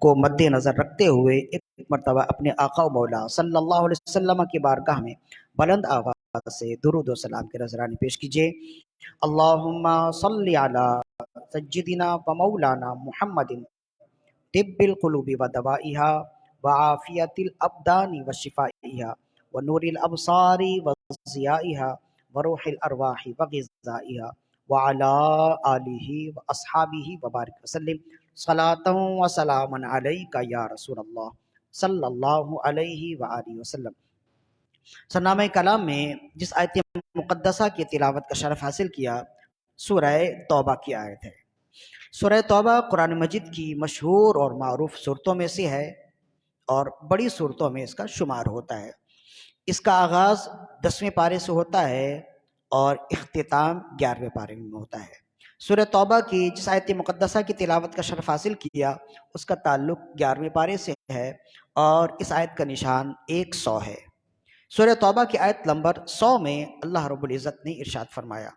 کو مد نظر رکھتے ہوئے ایک مرتبہ اپنے آقا و مولا صلی اللہ علیہ وسلم کی بارگاہ میں بلند آواز سے درود و سلام کے نذرانے پیش کیجیے۔ اللہم صلی علی سیدنا و مولانا محمد طب القلوب و دوائها وعافیت الابدان و شفائها ونور الابصار و ضیائها وروح الارواح و غذائها وعلى آلہ و اصحابہ وبارک وسلم صلاۃ و سلام علیک یا رسول اللہ صلی اللہ علیہ وآلہ وسلم۔ سرنامہ کلام میں جس آیت مقدسہ کی تلاوت کا شرف حاصل کیا سورہ توبہ کی آیت ہے۔ سورہ توبہ قرآن مجید کی مشہور اور معروف صورتوں میں سے ہے اور بڑی صورتوں میں اس کا شمار ہوتا ہے۔ اس کا آغاز 10ویں پارے سے ہوتا ہے اور اختتام 11ویں پارے میں ہوتا ہے۔ سورہ توبہ کی جس آیت مقدسہ کی تلاوت کا شرف حاصل کیا اس کا تعلق 11ویں پارے سے ہے اور اس آیت کا نشان 100 ہے۔ سورہ توبہ کی آیت نمبر 100 میں اللہ رب العزت نے ارشاد فرمایا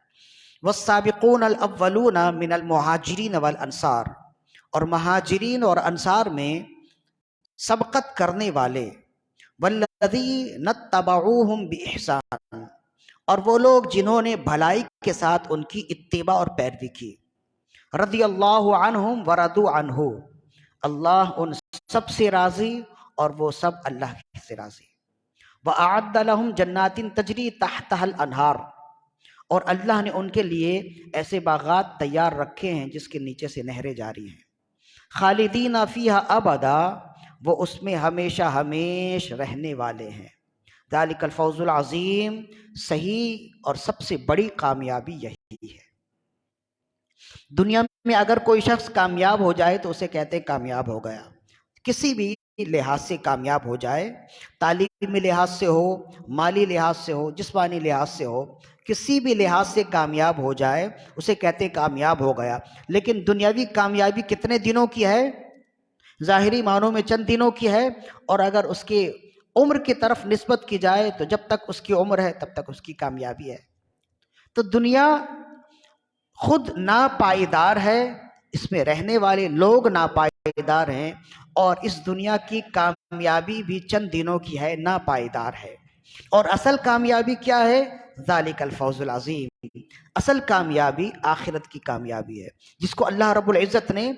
والسابقون الاولون من المہاجرین والانصار، اور مہاجرین اور انصار میں سبقت کرنے والے، والذین اتبعوہم بإحسان، اور وہ لوگ جنہوں نے بھلائی کے ساتھ ان کی اتباع اور پیروی کی، رضی اللہ عنہم ورضوا عنہ، اللہ ان سب سے راضی اور وہ سب اللہ سے راضی، وأعد لهم جنات تجری تحتها الانہار، اور اللہ نے ان کے لیے ایسے باغات تیار رکھے ہیں جس کے نیچے سے نہریں جاری ہیں، خالدین فیہا ابدا، وہ اس میں ہمیشہ ہمیش رہنے والے ہیں، ذالک الفوز العظیم، صحیح اور سب سے بڑی کامیابی یہی ہے۔ دنیا میں اگر کوئی شخص کامیاب ہو جائے تو اسے کہتے ہیں کامیاب ہو گیا، کسی بھی لحاظ سے کامیاب ہو جائے، تعلیمی لحاظ سے ہو، مالی لحاظ سے ہو، جسمانی لحاظ سے ہو، کسی بھی لحاظ سے کامیاب ہو جائے اسے کہتے ہیں کامیاب ہو گیا۔ لیکن دنیاوی کامیابی کتنے دنوں کی ہے؟ ظاہری معنوں میں چند دنوں کی ہے، اور اگر اس کی عمر کی طرف نسبت کی جائے تو جب تک اس کی عمر ہے تب تک اس کی کامیابی ہے۔ تو دنیا خود ناپائیدار ہے، اس میں رہنے والے لوگ ناپائیدار ہیں، اور اس دنیا کی کامیابی بھی چند دنوں کی ہے، ناپائیدار ہے۔ اور اصل کامیابی کیا ہے؟ ذالک الفوز العظیم، اصل کامیابی آخرت کی کامیابی ہے، جس کو اللہ رب العزت نے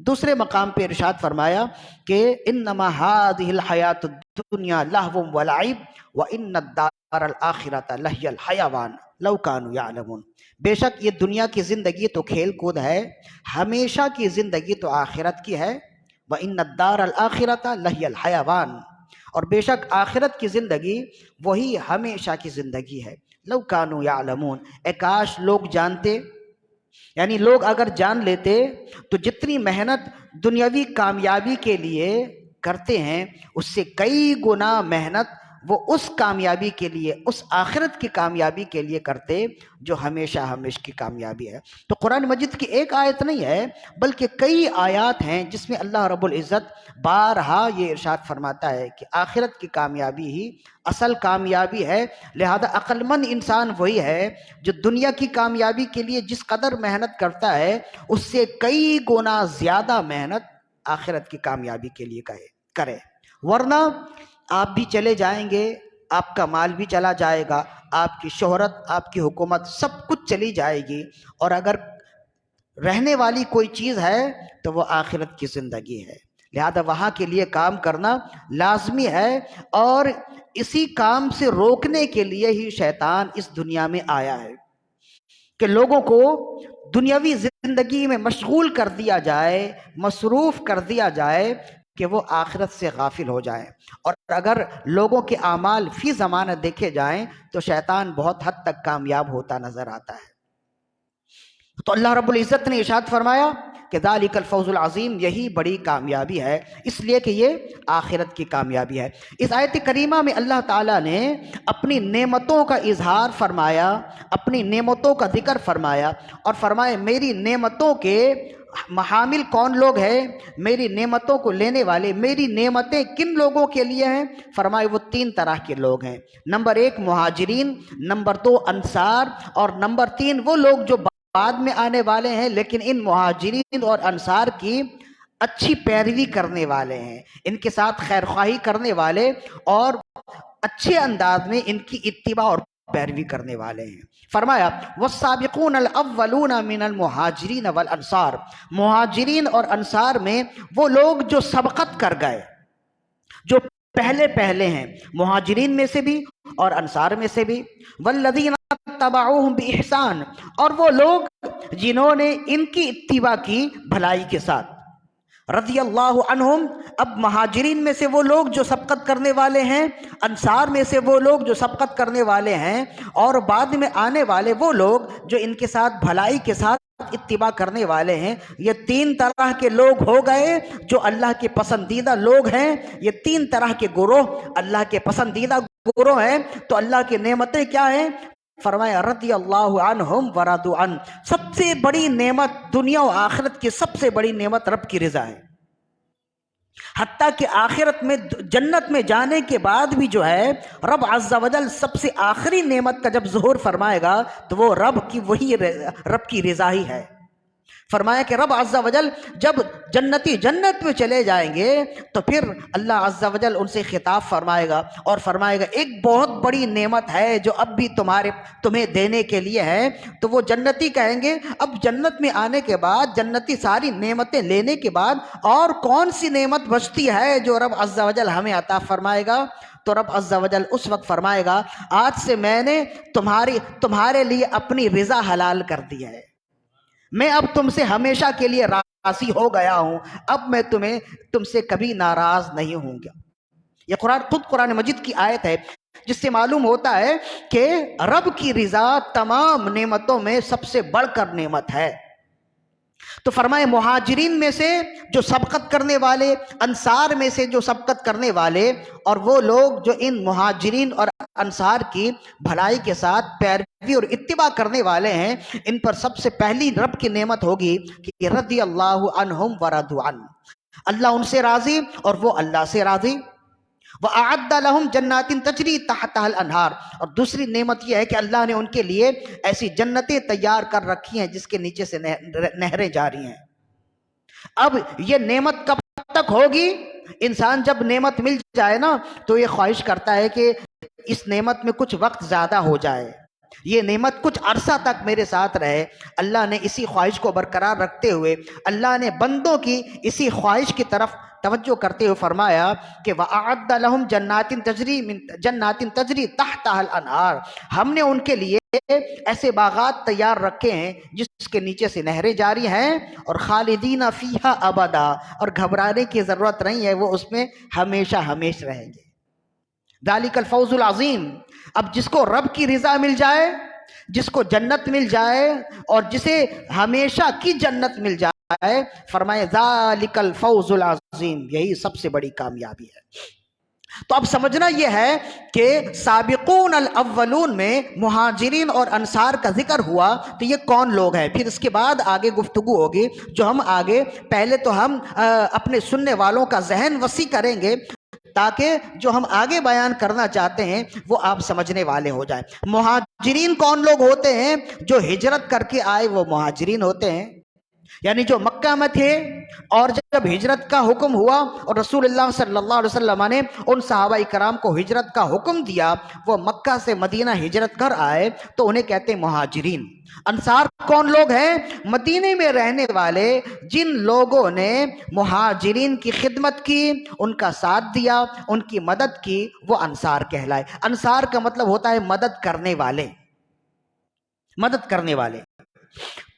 دوسرے مقام پہ ارشاد فرمایا کہ انما هذه الحیات الدنیا لہو ولعب وان الدار الاخرۃ لہی الحیوان لو کانوا یعلمون، بے شک یہ دنیا کی زندگی تو کھیل کود ہے، ہمیشہ کی زندگی تو آخرت کی ہے، وان الدار الاخرۃ لہی الحیوان، اور بے شک آخرت کی زندگی وہی ہمیشہ کی زندگی ہے، لو کانوا یعلمون، اے کاش لوگ جانتے، یعنی لوگ اگر جان لیتے تو جتنی محنت دنیاوی کامیابی کے لیے کرتے ہیں اس سے کئی گنا محنت وہ اس کامیابی کے لیے، اس آخرت کی کامیابی کے لیے کرتے جو ہمیشہ ہمیشہ کی کامیابی ہے۔ تو قرآن مجید کی ایک آیت نہیں ہے بلکہ کئی آیات ہیں جس میں اللہ رب العزت بارہا یہ ارشاد فرماتا ہے کہ آخرت کی کامیابی ہی اصل کامیابی ہے، لہذا عقل مند انسان وہی ہے جو دنیا کی کامیابی کے لیے جس قدر محنت کرتا ہے اس سے کئی گنا زیادہ محنت آخرت کی کامیابی کے لیے کرے، ورنہ آپ بھی چلے جائیں گے، آپ کا مال بھی چلا جائے گا، آپ کی شہرت، آپ کی حکومت سب کچھ چلی جائے گی، اور اگر رہنے والی کوئی چیز ہے تو وہ آخرت کی زندگی ہے، لہذا وہاں کے لیے کام کرنا لازمی ہے، اور اسی کام سے روکنے کے لیے ہی شیطان اس دنیا میں آیا ہے کہ لوگوں کو دنیاوی زندگی میں مشغول کر دیا جائے، مصروف کر دیا جائے کہ وہ آخرت سے غافل ہو جائیں، اور اگر لوگوں کے اعمال فی زمانہ دیکھے جائیں تو شیطان بہت حد تک کامیاب ہوتا نظر آتا ہے۔ تو اللہ رب العزت نے ارشاد فرمایا کہ ذالک الفوز العظیم، یہی بڑی کامیابی ہے، اس لیے کہ یہ آخرت کی کامیابی ہے۔ اس آیت کریمہ میں اللہ تعالیٰ نے اپنی نعمتوں کا اظہار فرمایا، اپنی نعمتوں کا ذکر فرمایا، اور فرمایا میری نعمتوں کے محامل کون لوگ ہیں، میری نعمتوں کو لینے والے، میری نعمتیں کن لوگوں کے لیے ہیں؟ فرمائے وہ 3 طرح کے لوگ ہیں، نمبر 1 مہاجرین، نمبر 2 انصار، اور نمبر 3 وہ لوگ جو بعد میں آنے والے ہیں، لیکن ان مہاجرین اور انصار کی اچھی پیروی کرنے والے ہیں، ان کے ساتھ خیر خواہی کرنے والے اور اچھے انداز میں ان کی اتباع اور پیروی کرنے والے ہیں۔ فرمایا والسابقون الاولون من المہاجرین والانصار، مہاجرین اور انصار میں وہ لوگ جو سبقت کر گئے، جو پہلے ہیں، مہاجرین میں سے بھی اور انصار میں سے بھی، والذین تبعوہم بإحسان، اور وہ لوگ جنہوں نے ان کی اتباع کی بھلائی کے ساتھ، رضی اللہ عنہم۔ اب مہاجرین میں سے وہ لوگ جو سبقت کرنے والے ہیں، انصار میں سے وہ لوگ جو سبقت کرنے والے ہیں، اور بعد میں آنے والے وہ لوگ جو ان کے ساتھ بھلائی کے ساتھ اتباع کرنے والے ہیں، یہ تین طرح کے لوگ ہو گئے جو اللہ کے پسندیدہ لوگ ہیں۔ یہ تین طرح کے گروہ اللہ کے پسندیدہ گروہ ہیں۔ تو اللہ کی نعمتیں کیا ہیں؟ فرمایا رضی اللہ عنہم ورضوا عنہ، سب سے بڑی نعمت دنیا و آخرت کی سب سے بڑی نعمت رب کی رضا ہے۔ حتیٰ کہ آخرت میں جنت میں جانے کے بعد بھی جو ہے رب عز و جل سب سے آخری نعمت کا جب ظہور فرمائے گا تو وہ رب کی رضا ہی ہے۔ فرمایا کہ رب عز و جل جب جنتی جنت میں چلے جائیں گے تو پھر اللہ عز و جل ان سے خطاب فرمائے گا اور فرمائے گا ایک بہت بڑی نعمت ہے جو اب بھی تمہیں دینے کے لیے ہے۔ تو وہ جنتی کہیں گے اب جنت میں آنے کے بعد، جنتی ساری نعمتیں لینے کے بعد اور کون سی نعمت بچتی ہے جو رب عز و جل ہمیں عطا فرمائے گا؟ تو رب عز و جل اس وقت فرمائے گا آج سے میں نے تمہارے لیے اپنی رضا حلال کر دی ہے، میں اب تم سے ہمیشہ کے لیے راضی ہو گیا ہوں، اب میں تم سے کبھی ناراض نہیں ہوں گا۔ یہ خود قرآن مجید کی آیت ہے جس سے معلوم ہوتا ہے کہ رب کی رضا تمام نعمتوں میں سب سے بڑھ کر نعمت ہے۔ تو فرمائے مہاجرین میں سے جو سبقت کرنے والے، انصار میں سے جو سبقت کرنے والے، اور وہ لوگ جو ان مہاجرین اور انصار کی بھلائی کے ساتھ پیروی اور اتباع کرنے والے ہیں، ان پر سب سے پہلی رب کی نعمت ہوگی کہ رضی اللہ عنہم ورضوا عنہ، اللہ ان سے راضی اور وہ اللہ سے راضی۔ وَأَعَدَّ لَهُمْ جَنَّاتٍ تَجْرِي تَحْتَهَا الْأَنْهَارُ، اور دوسری نعمت یہ ہے کہ اللہ نے ان کے لیے ایسی جنتیں تیار کر رکھی ہیں جس کے نیچے سے نہریں جاری ہیں۔ اب یہ نعمت کب تک ہوگی؟ انسان جب نعمت مل جائے نا تو یہ خواہش کرتا ہے کہ اس نعمت میں کچھ وقت زیادہ ہو جائے، یہ نعمت کچھ عرصہ تک میرے ساتھ رہے۔ اللہ نے اسی خواہش کو برقرار رکھتے ہوئے، اللہ نے بندوں کی اسی خواہش کی طرف توجہ کرتے ہوئے فرمایا کہ وَأَعَدَّ لَهُمْ جَنَّاتٍ تَجْرِي تَحْتَهَا الْأَنْهَارُ، ہم نے ان کے لیے ایسے باغات تیار رکھے ہیں جس کے نیچے سے نہریں جاری ہیں، اور خالدین فیہا ابدا، اور گھبرانے کی ضرورت نہیں ہے، وہ اس میں ہمیشہ ہمیشہ رہیں گے۔ ذالک الفوز العظیم۔ اب جس کو رب کی رضا مل جائے، جس کو جنت مل جائے اور جسے ہمیشہ کی جنت مل جائے، فرمائے ذالک الفوز العظیم، یہی سب سے بڑی کامیابی ہے۔ تو اب سمجھنا یہ ہے کہ سابقون الاولون میں مہاجرین اور انصار کا ذکر ہوا تو یہ کون لوگ ہیں، پھر اس کے بعد آگے گفتگو ہوگی جو ہم آگے، پہلے تو ہم اپنے سننے والوں کا ذہن وسیع کریں گے تاکہ جو ہم آگے بیان کرنا چاہتے ہیں وہ آپ سمجھنے والے ہو جائیں۔ مہاجرین کون لوگ ہوتے ہیں؟ جو ہجرت کر کے آئے وہ مہاجرین ہوتے ہیں، یعنی جو مکہ میں تھے اور جب ہجرت کا حکم ہوا اور رسول اللہ صلی اللہ علیہ وسلم نے ان صحابہ کرام کو ہجرت کا حکم دیا، وہ مکہ سے مدینہ ہجرت کر آئے تو انہیں کہتے ہیں مہاجرین۔ انصار کون لوگ ہیں؟ مدینے میں رہنے والے جن لوگوں نے مہاجرین کی خدمت کی، ان کا ساتھ دیا، ان کی مدد کی، وہ انصار کہلائے۔ انصار کا مطلب ہوتا ہے مدد کرنے والے، مدد کرنے والے۔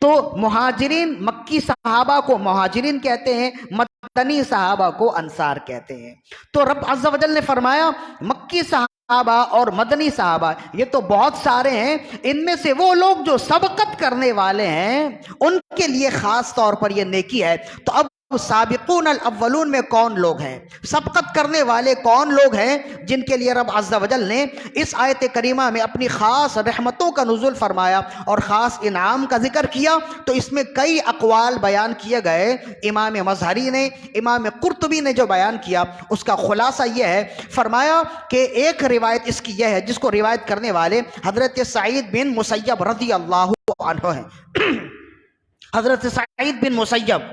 تو مہاجرین مکی صحابہ کو مہاجرین کہتے ہیں، مدنی صحابہ کو انصار کہتے ہیں۔ تو رب عز و جل نے فرمایا مکی صحابہ اور مدنی صحابہ یہ تو بہت سارے ہیں، ان میں سے وہ لوگ جو سبقت کرنے والے ہیں ان کے لیے خاص طور پر یہ نیکی ہے۔ تو اب سابقون الاولون میں کون لوگ ہیں، سبقت کرنے والے کون لوگ ہیں جن کے لیے رب عز و جل نے اس آیت کریمہ میں اپنی خاص رحمتوں کا نزول فرمایا اور خاص انعام کا ذکر کیا؟ تو اس میں کئی اقوال بیان کیے گئے۔ امام مظہری نے، امام قرطبی نے جو بیان کیا اس کا خلاصہ یہ ہے، فرمایا کہ ایک روایت اس کی یہ ہے جس کو روایت کرنے والے حضرت سعید بن مسیب رضی اللہ عنہ ہیں۔ حضرت سعید بن مسیب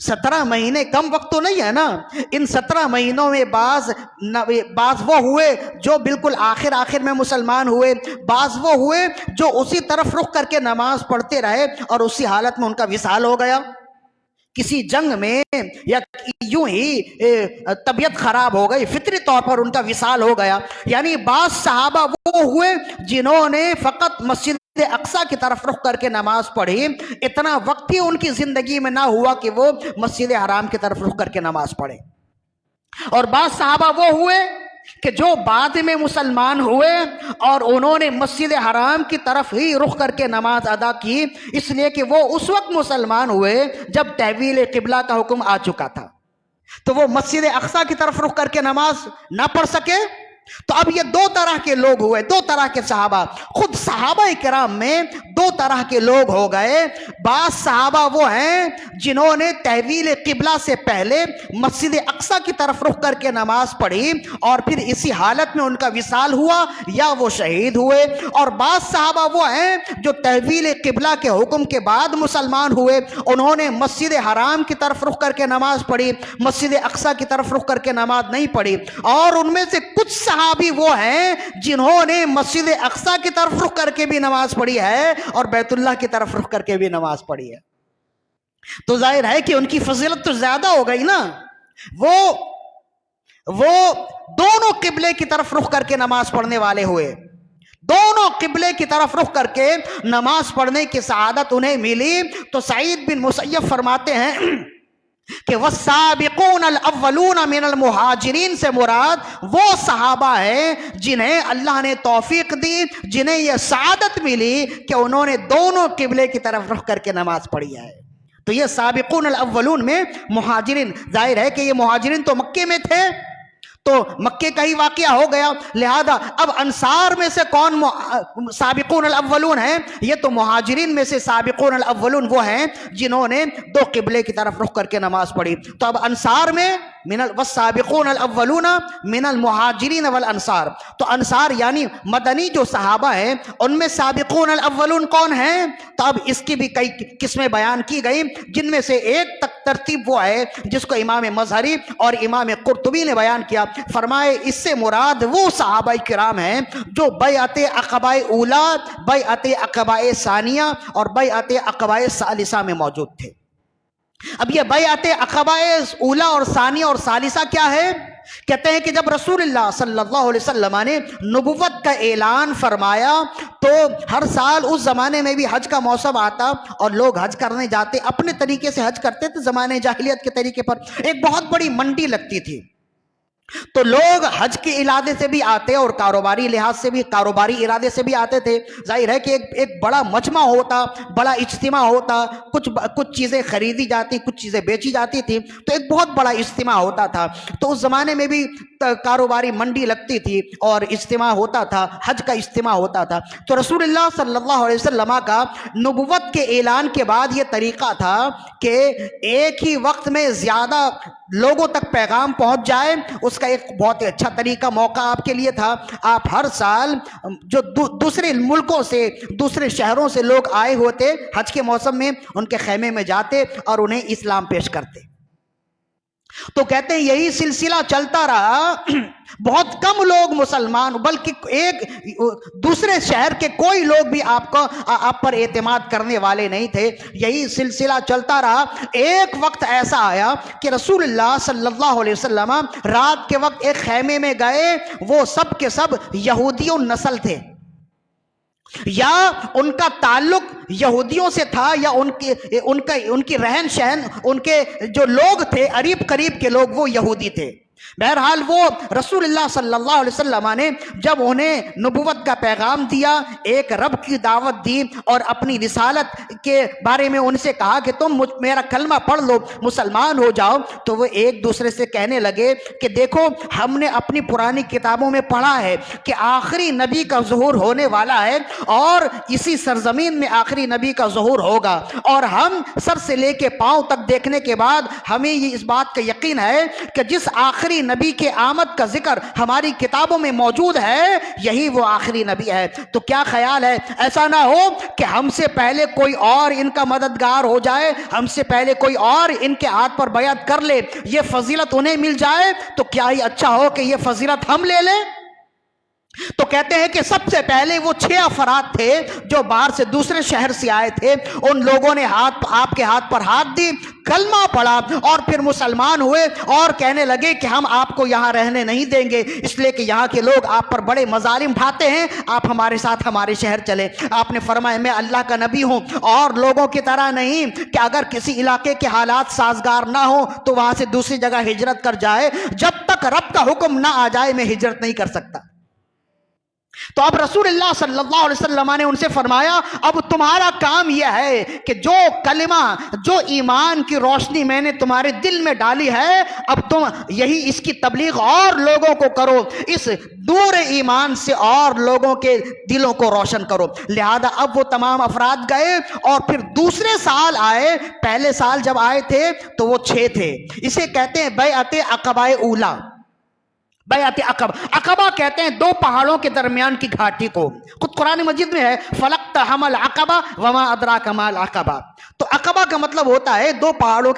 17 مہینے کم وقت تو نہیں ہے نا. ان 17 مہینوں میں بعض وہ ہوئے جو بالکل آخر میں مسلمان ہوئے، بعض وہ ہوئے جو اسی طرف رخ کر کے نماز پڑھتے رہے اور اسی حالت میں ان کا وصال ہو گیا، کسی جنگ میں یا یوں ہی طبیعت خراب ہو گئی، فطری طور پر ان کا وصال ہو گیا. یعنی بعض صحابہ وہ ہوئے جنہوں نے فقط مسجد اقصی کی طرف رخ کر کے نماز پڑھی، اتنا وقت ہی ان کی زندگی میں نہ ہوا کہ وہ مسجد حرام کی طرف رخ کر کے نماز پڑھے. اور بعض صحابہ وہ ہوئے کہ جو بعد میں مسلمان ہوئے اور انہوں نے مسجد حرام کی طرف ہی رخ کر کے نماز ادا کی، اس لیے کہ وہ اس وقت مسلمان ہوئے جب تحویل قبلہ کا حکم آ چکا تھا، تو وہ مسجد اقصی کی طرف رخ کر کے نماز نہ پڑھ سکے. تو اب یہ دو طرح کے لوگ ہوئے، دو طرح کے صحابہ. خود صحابہ کرام میں دو طرح کے لوگ ہو گئے. بعض صحابہ وہ ہیں جنہوں نے تحویل قبلہ سے پہلے مسجد اقصی کی طرف رخ کر کے نماز پڑھی اور پھر اسی حالت میں ان کا وصال ہوا یا وہ شہید ہوئے. اور بعض صحابہ وہ ہیں جو تحویل قبلہ کے حکم کے بعد مسلمان ہوئے، انہوں نے مسجد حرام کی طرف رخ کر کے نماز پڑھی، مسجد اقصی کی طرف رخ کر کے نماز نہیں پڑھی. اور ان میں سے کچھ صحابی وہ ہیں جنہوں نے مسجد اقصی کی طرف رخ کر کے بھی نماز پڑھی ہے اور بیت اللہ کی طرف رخ کر کے بھی نماز پڑھی ہے. تو ظاہر ہے کہ ان کی فضیلت تو زیادہ ہو گئی نا. وہ دونوں قبلے کی طرف رخ کر کے نماز پڑھنے والے ہوئے، دونوں قبلے کی طرف رخ کر کے نماز پڑھنے کی سعادت انہیں ملی. تو سعید بن مسیب فرماتے ہیں کہ والسابقون الاولون من المہاجرین سے مراد وہ صحابہ ہیں جنہیں اللہ نے توفیق دی، جنہیں یہ سعادت ملی کہ انہوں نے دونوں قبلے کی طرف رخ کر کے نماز پڑھی ہے. تو یہ سابقون الاولون میں مہاجرین، ظاہر ہے کہ یہ مہاجرین تو مکے میں تھے، تو مکے کا ہی واقعہ ہو گیا. لہذا اب انصار میں سے کون سابقون الاولون ہیں؟ یہ تو مہاجرین میں سے سابقون الاولون وہ ہیں جنہوں نے دو قبلے کی طرف رخ کر کے نماز پڑھی. تو اب انصار میں والسابقون الاولون من المہاجرین والانصار، تو انصار یعنی مدنی جو صحابہ ہیں ان میں سابقون الاولون کون ہیں؟ تو اب اس کی بھی کئی قسمیں بیان کی گئی، جن میں سے ایک ترتیب وہ ہے جس کو امام مظہری اور امام قرطبی نے بیان کیا. فرمائے اس سے مراد وہ صحابہ کرام ہیں جو بیعت عقبہ اولا، بیعت عقبہ ثانیہ اور بیعت عقبہ ثالثہ میں موجود تھے. اب یہ بیعت عقبہ اولا اور ثانیہ اور ثالثہ کیا ہے؟ کہتے ہیں کہ جب رسول اللہ صلی اللہ علیہ وسلم نے نبوت کا اعلان فرمایا تو ہر سال اس زمانے میں بھی حج کا موسم آتا اور لوگ حج کرنے جاتے، اپنے طریقے سے حج کرتے تھے زمانے جاہلیت کے طریقے پر. ایک بہت بڑی منڈی لگتی تھی، تو لوگ حج کے ارادے سے بھی آتے اور کاروباری لحاظ سے بھی، کاروباری ارادے سے بھی آتے تھے. ظاہر ہے کہ ایک بڑا مجمع ہوتا، بڑا اجتماع ہوتا، کچھ چیزیں خریدی جاتی، کچھ چیزیں بیچی جاتی تھی، تو ایک بہت بڑا اجتماع ہوتا تھا. تو اس زمانے میں بھی کاروباری منڈی لگتی تھی اور اجتماع ہوتا تھا، حج کا اجتماع ہوتا تھا. تو رسول اللہ صلی اللہ علیہ وسلم کا نبوت کے اعلان کے بعد یہ طریقہ تھا کہ ایک ہی وقت میں زیادہ لوگوں تک پیغام پہنچ جائے. اس کا ایک بہت ہی اچھا طریقہ موقع آپ کے لیے تھا. آپ ہر سال جو دوسرے ملکوں سے، دوسرے شہروں سے لوگ آئے ہوتے حج کے موسم میں، ان کے خیمے میں جاتے اور انہیں اسلام پیش کرتے. تو کہتے ہیں یہی سلسلہ چلتا رہا. بہت کم لوگ مسلمان، بلکہ ایک دوسرے شہر کے کوئی لوگ بھی آپ پر اعتماد کرنے والے نہیں تھے. یہی سلسلہ چلتا رہا. ایک وقت ایسا آیا کہ رسول اللہ صلی اللہ علیہ وسلم رات کے وقت ایک خیمے میں گئے. وہ سب کے سب یہودیوں نسل تھے، یا ان کا تعلق یہودیوں سے تھا، یا ان کی رہن سہن، ان کے جو لوگ تھے قریب قریب کے لوگ وہ یہودی تھے. بہرحال وہ رسول اللہ صلی اللہ علیہ وسلم نے جب انہیں نبوت کا پیغام دیا، ایک رب کی دعوت دی اور اپنی رسالت کے بارے میں ان سے کہا کہ تم میرا کلمہ پڑھ لو، مسلمان ہو جاؤ، تو وہ ایک دوسرے سے کہنے لگے کہ دیکھو ہم نے اپنی پرانی کتابوں میں پڑھا ہے کہ آخری نبی کا ظہور ہونے والا ہے اور اسی سرزمین میں آخری نبی کا ظہور ہوگا، اور ہم سر سے لے کے پاؤں تک دیکھنے کے بعد ہمیں یہ اس بات کا یقین ہے کہ جس آخری آخری نبی کے آمد کا ذکر ہماری کتابوں میں موجود ہے، یہی وہ آخری نبی ہے۔ تو کیا خیال ہے ایسا نہ ہو کہ ہم سے پہلے کوئی اور ان کا مددگار ہو جائے، ہم سے پہلے کوئی اور ان کے ہاتھ پر بیعت کر لے، یہ فضیلت انہیں مل جائے تو کیا ہی اچھا ہو کہ یہ فضیلت ہم لے لیں۔ تو کہتے ہیں کہ سب سے پہلے وہ 6 افراد تھے جو باہر سے دوسرے شہر سے آئے تھے، ان لوگوں نے آپ کے ہاتھ پر ہاتھ دی، کلمہ پڑھا اور پھر مسلمان ہوئے اور کہنے لگے کہ ہم آپ کو یہاں رہنے نہیں دیں گے، اس لیے کہ یہاں کے لوگ آپ پر بڑے مظالم ڈھاتے ہیں، آپ ہمارے ساتھ ہمارے شہر چلے۔ آپ نے فرمایا میں اللہ کا نبی ہوں اور لوگوں کی طرح نہیں کہ اگر کسی علاقے کے حالات سازگار نہ ہو تو وہاں سے دوسری جگہ ہجرت کر جائے، جب تک رب کا حکم نہ آ جائے میں ہجرت نہیں کر سکتا۔ تو اب رسول اللہ صلی اللہ علیہ وسلم نے ان سے فرمایا اب تمہارا کام یہ ہے کہ جو کلمہ، جو ایمان کی روشنی میں نے تمہارے دل میں ڈالی ہے، اب تم یہی اس کی تبلیغ اور لوگوں کو کرو، اس نور ایمان سے اور لوگوں کے دلوں کو روشن کرو۔ لہذا اب وہ تمام افراد گئے اور پھر دوسرے سال آئے۔ پہلے سال جب آئے تھے تو وہ 6 تھے، اسے کہتے ہیں بیعت عقبہ اولی۔ بیعت عقبہ کہتے ہیں 2 پہاڑوں کے درمیان کی گھاٹی کو، خود قرآن مجید میں ہے فَلَقْتَحَمَ الْعَقَبَةَ وَمَا أَدْرَاكَ مَا الْعَقَبَةُ۔ تو عقبہ کا مطلب ہوتا ہے 2 پہاڑوں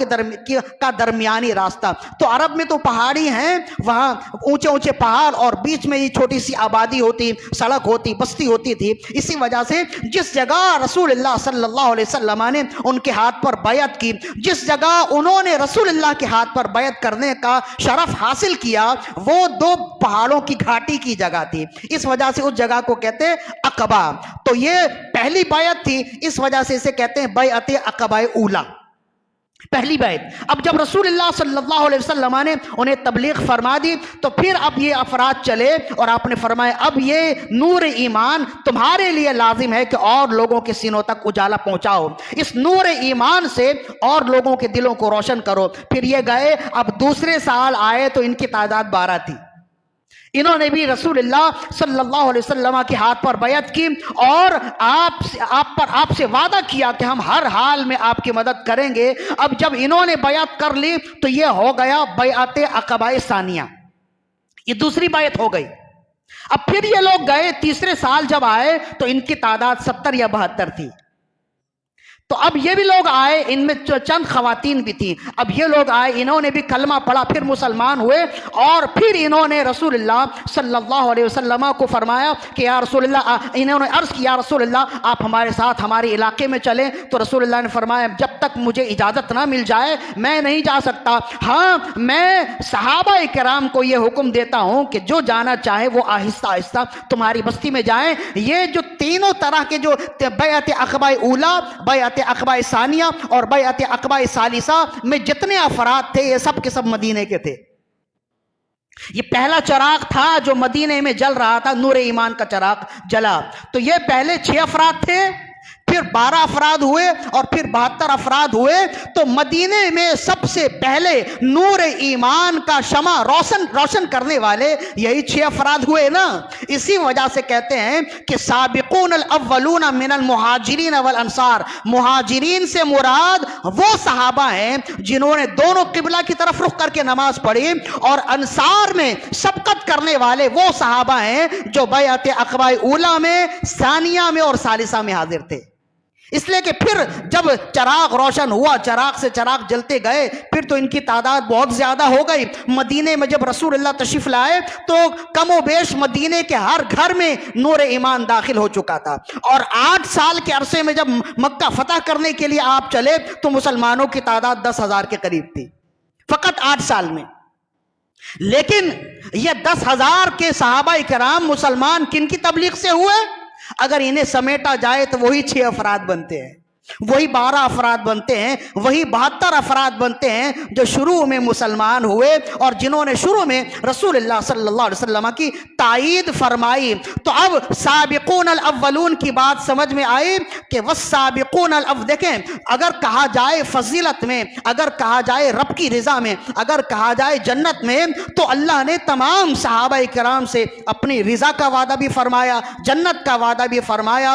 کا درمیانی راستہ۔ تو عرب میں تو پہاڑی ہیں، وہاں اونچے اونچے پہاڑ اور بیچ میں یہ چھوٹی سی آبادی ہوتی، سڑک ہوتی، بستی ہوتی تھی۔ اسی وجہ سے جس جگہ رسول اللہ صلی اللہ علیہ وسلم نے ان کے ہاتھ پر بیعت کی، جس جگہ انہوں نے رسول اللہ کے ہاتھ پر بیعت کرنے کا شرف حاصل کیا، وہ 2 پہاڑوں کی گھاٹی کی جگہ تھی، اس وجہ سے اس جگہ کو کہتے ہیں عقبہ۔ تو یہ پہلی بیعت تھی، اس وجہ سے اسے کہتے ہیں بیعت عقبہ اولی، پہلی بیعت۔ اب جب رسول اللہ صلی اللہ علیہ وسلم نے انہیں تبلیغ فرما دی تو پھر اب یہ افراد چلے اور آپ نے فرمایا اب یہ نور ایمان تمہارے لیے لازم ہے کہ اور لوگوں کے سینوں تک اجالا پہنچاؤ، اس نور ایمان سے اور لوگوں کے دلوں کو روشن کرو۔ پھر یہ گئے، اب دوسرے سال آئے تو ان کی تعداد 12 تھی۔ انہوں نے بھی رسول اللہ صلی اللہ علیہ وسلم کے ہاتھ پر بیعت کی اور آپ سے وعدہ کیا کہ ہم ہر حال میں آپ کی مدد کریں گے۔ اب جب انہوں نے بیعت کر لی تو یہ ہو گیا بیعت عقبہ ثانیہ، یہ دوسری بیعت ہو گئی۔ اب پھر یہ لوگ گئے، تیسرے سال جب آئے تو ان کی تعداد 70 یا 72 تھی۔ تو اب یہ بھی لوگ آئے، ان میں چند خواتین بھی تھیں۔ اب یہ لوگ آئے، انہوں نے بھی کلمہ پڑھا، پھر مسلمان ہوئے اور پھر انہوں نے رسول اللہ صلی اللہ علیہ وسلم کو فرمایا کہ یا رسول اللہ، انہوں نے عرض کیا یا رسول اللہ آپ ہمارے ساتھ ہمارے علاقے میں چلیں۔ تو رسول اللہ نے فرمایا جب تک مجھے اجازت نہ مل جائے میں نہیں جا سکتا، ہاں میں صحابہ کرام کو یہ حکم دیتا ہوں کہ جو جانا چاہے وہ آہستہ آہستہ تمہاری بستی میں جائیں۔ یہ جو تینوں طرح کے جو بیعت عقبہ اولی، بیعت عقبہ ثانیہ اور بیعت عقبہ ثالثہ میں جتنے افراد تھے یہ سب کے سب مدینے کے تھے۔ یہ پہلا چراغ تھا جو مدینے میں جل رہا تھا، نور ایمان کا چراغ جلا۔ تو یہ پہلے 6 افراد تھے، پھر 12 افراد ہوئے اور پھر 72 افراد ہوئے۔ تو مدینے میں سب سے پہلے نور ایمان کا شمع روشن کرنے والے یہی 6 افراد ہوئے نا۔ اسی وجہ سے کہتے ہیں کہ سابقون الاولون من المہاجرین والانصار، مہاجرین سے مراد وہ صحابہ ہیں جنہوں نے دونوں قبلہ کی طرف رخ کر کے نماز پڑھی، اور انصار میں سبقت کرنے والے وہ صحابہ ہیں جو بیعت عقبہ اولی میں، ثانیہ میں اور ثالثہ میں حاضر تھے۔ اس لیے کہ پھر جب چراغ روشن ہوا، چراغ سے چراغ جلتے گئے، پھر تو ان کی تعداد بہت زیادہ ہو گئی۔ مدینے میں جب رسول اللہ تشریف لائے تو کم و بیش مدینے کے ہر گھر میں نور ایمان داخل ہو چکا تھا، اور 8 سال کے عرصے میں جب مکہ فتح کرنے کے لیے آپ چلے تو مسلمانوں کی تعداد 10,000 کے قریب تھی، فقط 8 سال میں۔ لیکن یہ 10,000 کے صحابہ کرام مسلمان کن کی تبلیغ سے ہوئے؟ اگر انہیں سمیٹا جائے تو وہی 6 افراد بنتے ہیں، وہی 12 افراد بنتے ہیں، وہی 72 افراد بنتے ہیں جو شروع میں مسلمان ہوئے اور جنہوں نے شروع میں رسول اللہ صلی اللہ علیہ وسلم کی تائید فرمائی۔ تو اب سابقون الاولون کی بات سمجھ میں آئی کہ والسابقون دیکھیں، اگر کہا جائے فضیلت میں، اگر کہا جائے رب کی رضا میں، اگر کہا جائے جنت میں، تو اللہ نے تمام صحابہ کرام سے اپنی رضا کا وعدہ بھی فرمایا، جنت کا وعدہ بھی فرمایا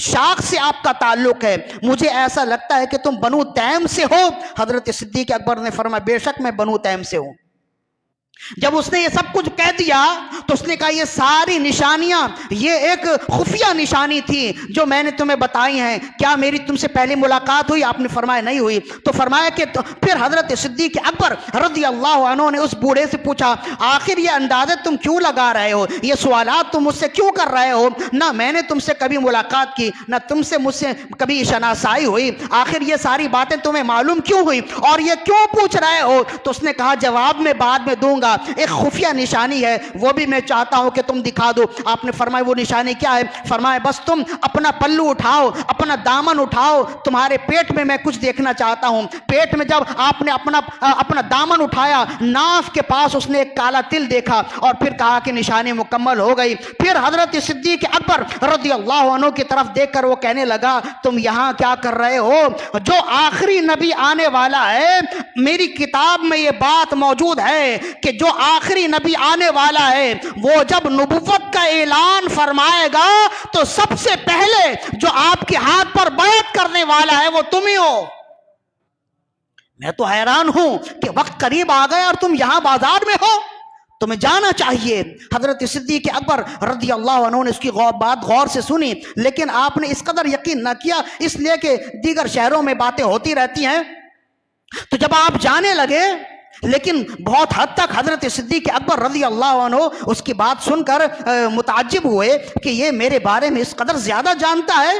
شاخ سے آپ کا تعلق ہے، مجھے ایسا لگتا ہے کہ تم بنو تیم سے ہو۔ حضرت صدیق اکبر نے فرمایا بے شک میں بنو تیم سے ہوں۔ جب اس نے یہ سب کچھ کہہ دیا تو اس نے کہا یہ ساری نشانیاں یہ ایک خفیہ نشانی تھی جو میں نے تمہیں بتائی ہیں، کیا میری تم سے پہلے ملاقات ہوئی؟ آپ نے فرمایا نہیں ہوئی۔ تو فرمایا کہ پھر حضرت صدیق اکبر رضی اللہ عنہ نے اس بوڑھے سے پوچھا آخر یہ اندازہ تم کیوں لگا رہے ہو، یہ سوالات تم مجھ سے کیوں کر رہے ہو؟ نہ میں نے تم سے کبھی ملاقات کی، نہ تم سے مجھ سے کبھی شناسائی ہوئی، آخر یہ ساری باتیں تمہیں معلوم کیوں ہوئی اور یہ کیوں پوچھ رہے ہو؟ تو اس نے کہا جواب میں بعد میں دوں گا، ایک خفیہ نشانی ہے وہ بھی میں چاہتا ہوں کہ تم دکھا دو۔ آپ نے فرمایا وہ نشانی کیا ہے؟ فرمایا بس تم اپنا پلو اٹھاؤ، اپنا دامن اٹھاؤ، تمہارے پیٹ میں کچھ دیکھنا چاہتا ہوں۔ پیٹ میں جب آپ نے اپنا دامن اٹھایا، ناف کے پاس اس نے ایک کالا تل دیکھا اور پھر کہا کہ نشانی مکمل ہو گئی۔ پھر حضرت صدیق اکبر رضی اللہ عنہ کی طرف دیکھ کر وہ کہنے لگا تم یہاں کیا کر رہے ہو؟ جو آخری نبی آنے والا ہے، میری کتاب میں یہ بات موجود ہے کہ جو آخری نبی آنے والا ہے وہ جب نبوت کا اعلان فرمائے گا تو سب سے پہلے جو آپ کے ہاتھ پر بیعت کرنے والا ہے وہ تم ہی ہو۔ میں تو حیران ہوں کہ وقت قریب آ گیا اور تم یہاں بازار میں ہو، تمہیں جانا چاہیے۔ حضرت صدیق اکبر رضی اللہ عنہ نے اس کی بات غور سے سنی، لیکن آپ نے اس قدر یقین نہ کیا اس لیے کہ دیگر شہروں میں باتیں ہوتی رہتی ہیں۔ تو جب آپ جانے لگے، لیکن بہت حد تک حضرت صدیق اکبر رضی اللہ عنہ اس کی بات سن کر متعجب ہوئے کہ یہ میرے بارے میں اس قدر زیادہ جانتا ہے۔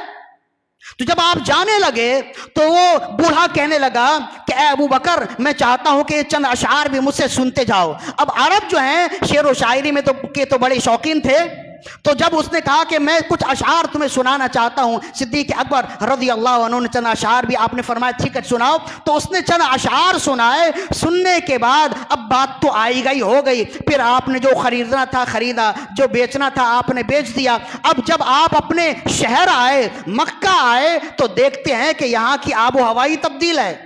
تو جب آپ جانے لگے تو وہ بوڑھا کہنے لگا کہ اے ابو بکر میں چاہتا ہوں کہ چند اشعار بھی مجھ سے سنتے جاؤ۔ اب عرب جو ہیں شعر و شاعری میں تو بڑے شوقین تھے، تو جب اس نے کہا کہ میں کچھ اشعار تمہیں سنانا چاہتا ہوں، صدیق اکبر رضی اللہ عنہ نے چند اشعار بھی آپ نے فرمایا ٹھیک ہے سناؤ۔ تو اس نے چند اشعار سنائے، سننے کے بعد اب بات تو آئی گئی ہو گئی، پھر آپ نے جو خریدنا تھا خریدا، جو بیچنا تھا آپ نے بیچ دیا۔ اب جب آپ اپنے شہر آئے، مکہ آئے، تو دیکھتے ہیں کہ یہاں کی آب و ہوا ہی تبدیل ہے،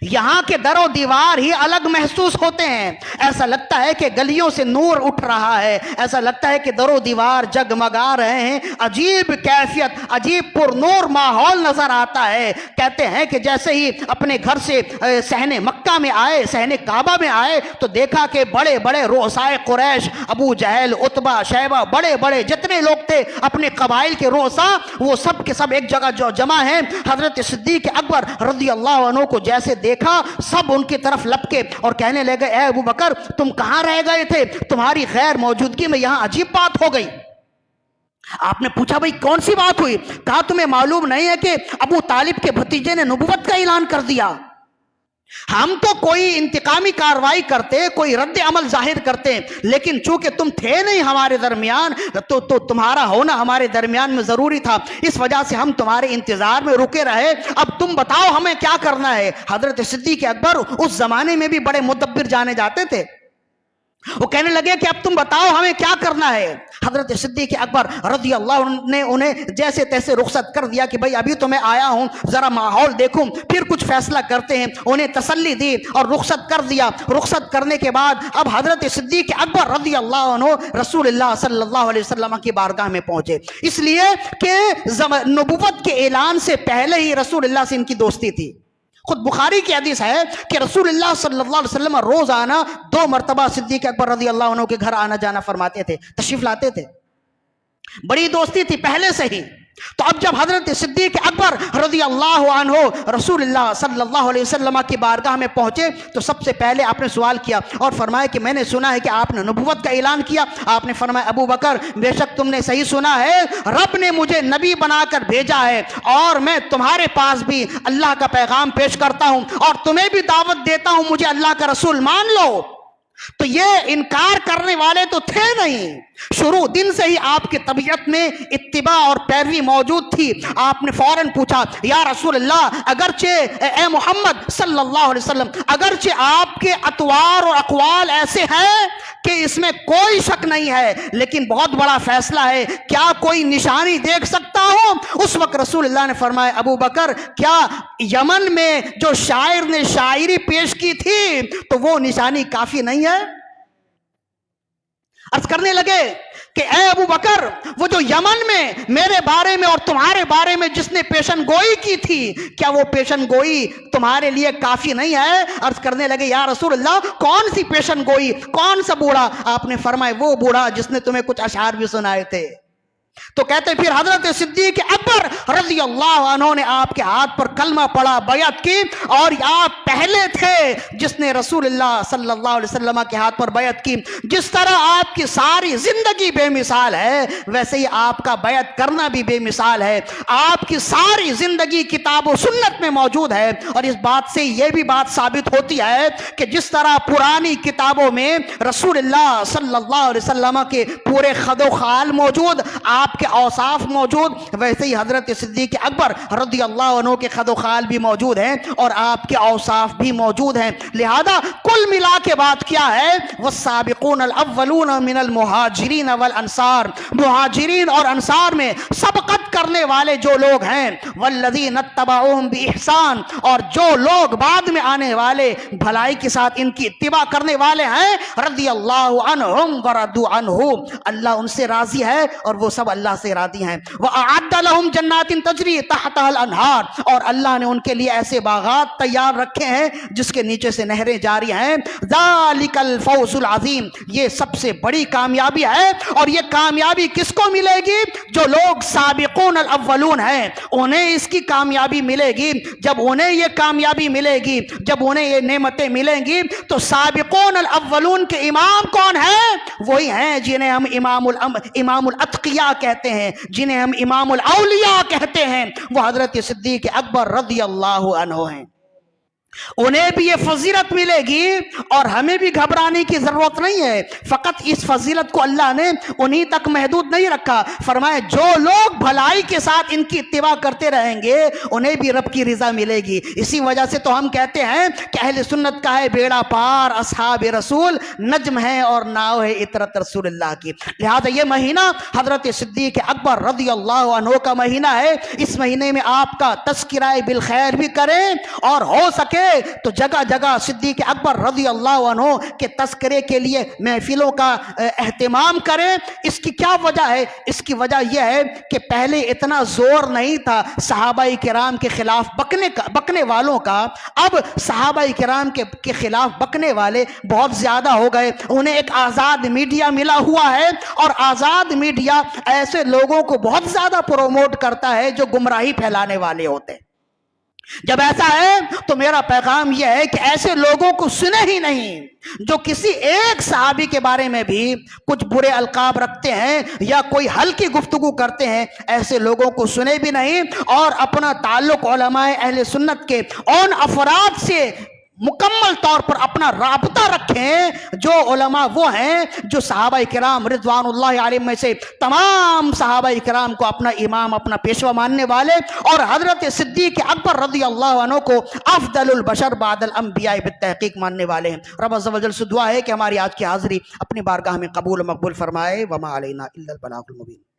یہاں کے در و دیوار ہی الگ محسوس ہوتے ہیں، ایسا لگتا ہے کہ گلیوں سے نور اٹھ رہا ہے، ایسا لگتا ہے کہ در و دیوار جگمگا رہے ہیں، عجیب کیفیت، عجیب پر نور ماحول نظر آتا ہے۔ کہتے ہیں کہ جیسے ہی اپنے گھر سے صحن مکہ میں آئے، صحن کعبہ میں آئے، تو دیکھا کہ بڑے بڑے رؤسائے قریش، ابو جہل، عتبہ، شیبہ، بڑے بڑے جتنے لوگ تھے اپنے قبائل کے رؤسا، وہ سب کے سب ایک جگہ جو جمع ہیں۔ حضرت صدیق اکبر رضی اللہ عنہ کو جیسے دیکھا سب ان کی طرف لپکے اور کہنے لگے اے ابو بکر تم کہاں رہ گئے تھے؟ تمہاری غیر موجودگی میں یہاں عجیب بات ہو گئی۔ آپ نے پوچھا بھئی کون سی بات ہوئی؟ کہا تمہیں معلوم نہیں ہے کہ ابو طالب کے بھتیجے نے نبوت کا اعلان کر دیا؟ ہم تو کوئی انتقامی کاروائی کرتے، کوئی رد عمل ظاہر کرتے، لیکن چونکہ تم تھے نہیں ہمارے درمیان تو تمہارا ہونا ہمارے درمیان میں ضروری تھا، اس وجہ سے ہم تمہارے انتظار میں رکے رہے۔ اب تم بتاؤ ہمیں کیا کرنا ہے؟ حضرت صدیق اکبر اس زمانے میں بھی بڑے مدبر جانے جاتے تھے، وہ کہنے لگے کہ اب تم بتاؤ ہمیں کیا کرنا ہے؟ حضرت صدیق اکبر رضی اللہ عنہ نے انہیں جیسے تیسے رخصت کر دیا کہ بھئی ابھی تو میں آیا ہوں، ذرا ماحول دیکھوں پھر کچھ فیصلہ کرتے ہیں۔ انہیں تسلی دی اور رخصت کر دیا۔ رخصت کرنے کے بعد اب حضرت صدیق اکبر رضی اللہ عنہ رسول اللہ صلی اللہ علیہ وسلم کی بارگاہ میں پہنچے، اس لیے کہ نبوت کے اعلان سے پہلے ہی رسول اللہ سے ان کی دوستی تھی۔ خود بخاری کی حدیث ہے کہ رسول اللہ صلی اللہ علیہ وسلم روزانہ 2 مرتبہ صدیق اکبر رضی اللہ عنہ کے گھر آنا جانا فرماتے تھے، تشریف لاتے تھے، بڑی دوستی تھی پہلے سے ہی۔ تو اب جب حضرت صدیق اکبر رضی اللہ عنہ رسول اللہ صلی اللہ علیہ وسلم کی بارگاہ میں پہنچے تو سب سے پہلے آپ نے سوال کیا اور فرمایا کہ میں نے سنا ہے کہ آپ نے نبوت کا اعلان کیا۔ آپ نے فرمایا ابو بکر بے شک تم نے صحیح سنا ہے، رب نے مجھے نبی بنا کر بھیجا ہے اور میں تمہارے پاس بھی اللہ کا پیغام پیش کرتا ہوں اور تمہیں بھی دعوت دیتا ہوں مجھے اللہ کا رسول مان لو۔ تو یہ انکار کرنے والے تو تھے نہیں، شروع دن سے ہی آپ کی طبیعت میں اتباع اور پیروی موجود تھی۔ آپ نے فوراً پوچھا یا رسول اللہ اگرچہ اے محمد صلی اللہ علیہ وسلم اگرچہ آپ کے اطوار اور اقوال ایسے ہیں کہ اس میں کوئی شک نہیں ہے، لیکن بہت بڑا فیصلہ ہے، کیا کوئی نشانی دیکھ سکتا ہوں؟ اس وقت رسول اللہ نے فرمایا ابو بکر کیا یمن میں جو شاعر نے شاعری پیش کی تھی تو وہ نشانی کافی نہیں ہے؟ عرض کرنے لگے کہ اے ابو بکر، وہ جو یمن میں میرے بارے میں اور تمہارے بارے میں جس نے پیشن گوئی کی تھی، کیا وہ پیشن گوئی تمہارے لیے کافی نہیں ہے؟ عرض کرنے لگے یا رسول اللہ کون سی پیشن گوئی، کون سا بوڑھا؟ آپ نے فرمایا وہ بوڑھا جس نے تمہیں کچھ اشعار بھی سنائے تھے۔ تو کہتے پھر حضرت صدیق اکبر رضی اللہ عنہ نے آپ کے ہاتھ پر کلمہ پڑھا، بیعت کی، اور آپ پہلے تھے جس نے رسول اللہ صلی اللہ علیہ وسلم کے ہاتھ پر بیعت کی۔ جس طرح آپ کی ساری زندگی بے مثال ہے، ویسے ہی آپ کا بیعت کرنا بھی بے مثال ہے۔ آپ کی ساری زندگی کتاب و سنت میں موجود ہے، اور اس بات سے یہ بھی بات ثابت ہوتی ہے کہ جس طرح پرانی کتابوں میں رسول اللہ صلی اللہ علیہ وسلم کے پورے خد و خال موجود، آپ کے اوصاف موجود، ویسے ہی حضرت صدیق اکبر رضی اللہ عنہ کے خد و خال بھی موجود ہیں اور آپ کے اوصاف بھی موجود ہیں۔ لہذا کل ملا کے بات کیا ہے؟ والسابقون الاولون من المہاجرین والانصار، مہاجرین اور انصار میں سبقت کرنے والے جو لوگ ہیں، والذین اتبعوہم باحسان، اور جو لوگ بعد میں آنے والے بھلائی کے ساتھ ان کی اتباع کرنے والے ہیں، رضی اللہ عنہم ورضوا عنہ، اللہ ان سے راضی ہے اور وہ سب اللہ سے راضی ہیں۔ وَأَعَدَّ لَهُمْ جَنَّاتٍ تَجْرِي تَحْتَهَا الْأَنْهَارُ، اور اللہ نے ان کے لیے ایسے باغات تیار رکھے ہیں جس کے نیچے سے نہریں جاری ہیں۔ ذَلِكَ الْفَوْزُ الْعَظِيمُ، یہ سب سے بڑی کامیابی ہے، اور یہ کامیابی کس کو ملے گی؟ جو لوگ سابقون الاولون ہیں انہیں اس کی کامیابی ملے گی۔ جب انہیں یہ کامیابی ملے گی، جب انہیں یہ نعمتیں ملیں گی، تو سابقون الاولون کے امام کون ہیں؟ وہی ہیں جنہیں ہم امام الاتقیاء کہتے ہیں، جنہیں ہم امام الاولیاء کہتے ہیں، وہ حضرت صدیق اکبر رضی اللہ عنہ ہیں۔ انہیں بھی یہ فضیلت ملے گی، اور ہمیں بھی گھبرانے کی ضرورت نہیں ہے۔ فقط اس فضیلت کو اللہ نے انہی تک محدود نہیں رکھا، فرمایا جو لوگ بھلائی کے ساتھ ان کی اتباع کرتے رہیں گے انہیں بھی رب کی رضا ملے گی۔ اسی وجہ سے تو ہم کہتے ہیں کہ اہل سنت کا ہے بیڑا پار، اصحاب رسول نجم ہے اور ناؤ ہے عطرت رسول اللہ کی۔ لہذا یہ مہینہ حضرت صدیق اکبر رضی اللہ عنہ کا مہینہ ہے۔ اس مہینے میں آپ کا تذکرہ بالخیر بھی کریں، اور ہو سکے تو جگہ جگہ صدیق اکبر رضی اللہ عنہ کے تذکرے کے لیے محفلوں کا اہتمام کریں۔ اس کی کیا وجہ ہے؟ اس کی وجہ یہ ہے کہ پہلے اتنا زور نہیں تھا صحابہ کرام کے خلاف بکنے والوں کا، اب صحابہ کرام کے خلاف بکنے والے بہت زیادہ ہو گئے۔ انہیں ایک آزاد میڈیا ملا ہوا ہے، اور آزاد میڈیا ایسے لوگوں کو بہت زیادہ پروموٹ کرتا ہے جو گمراہی پھیلانے والے ہوتے ہیں۔ جب ایسا ہے تو میرا پیغام یہ ہے کہ ایسے لوگوں کو سنے ہی نہیں جو کسی ایک صحابی کے بارے میں بھی کچھ برے القاب رکھتے ہیں یا کوئی ہلکی گفتگو کرتے ہیں، ایسے لوگوں کو سنے بھی نہیں، اور اپنا تعلق علماء اہل سنت کے ان افراد سے مکمل طور پر اپنا رابطہ رکھیں جو علماء وہ ہیں جو صحابہ کرام رضوان اللہ علیہ میں سے تمام صحابہ کرام کو اپنا امام، اپنا پیشوا ماننے والے، اور حضرت صدیق اکبر رضی اللہ عنہ کو افضل البشر بعد الانبیاء بالتحقیق ماننے والے ہیں۔ رب عز و جل سے دعا ہے کہ ہماری آج کی حاضری اپنی بارگاہ میں قبول و مقبول فرمائے۔ وما علینا الا البلاغ المبین۔